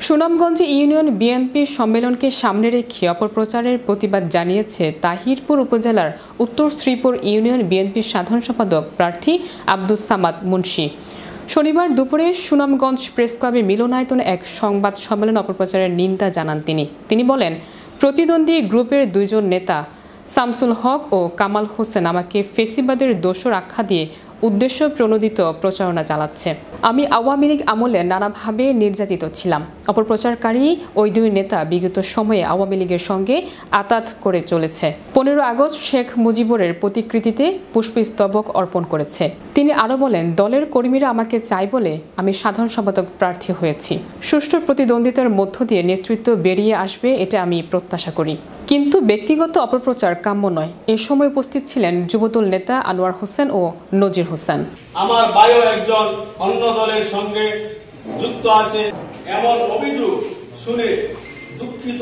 Sunamganj union BNP সম্মেলনকে সামনে রেখে অপপ্রচারের প্রতিবাদ জানিয়েছে তাহিরপুর উপজেলার উত্তর শ্রীপুর ইউনিয়ন বিএনপির সাধারণ সম্পাদক প্রার্থী আব্দুস সামাদ মুন্সি। শনিবার দুপুরে সুনামগঞ্জ প্রেস ক্লাবের মিলনায়তনে এক সংবাদ সম্মেলনে অপপ্রচারের নিন্দা জানান তিনি বলেন, প্রতিদ্বন্দ্বী গ্রুপের দুইজন নেতা শামসুল হক ও কামাল হোসেন আমাকে ফেসিবাদের দোসর আখ্যা দিয়ে উদ্দেশ্য প্রণোদিত প্রচারণা চালাচ্ছে। আমি আওয়ামী লীগ আমলে নানাভাবে নির্যাতিত ছিলাম। অপপ্রচারকারী ওই দুই নেতা বিগত সময়ে আওয়ামী লীগের সঙ্গে আতাত করে চলেছে। 15 আগস্ট শেখ মুজিবুরের প্রতিকৃতিতে পুষ্পস্তবক অর্পণ করেছে। তিনি আরও বলেন, দলের কর্মীরা আমাকে চাই বলে আমি সাধারণ সম্পাদক প্রার্থী হয়েছি। সুষ্ঠু প্রতিদ্বন্দ্বিতার মধ্য দিয়ে নেতৃত্ব বেরিয়ে আসবে, এটা আমি প্রত্যাশা করি। কিন্তু ব্যক্তিগত অপপ্রচার কাম্য নয়। এ সময় উপস্থিত ছিলেন যুবদল নেতা আনোয়ার হোসেন ও নজির হোসেন। আমার ভাইও একজন অন্য দলের সঙ্গে যুক্ত আছে এমন অভিযোগ শুনে দুঃখিত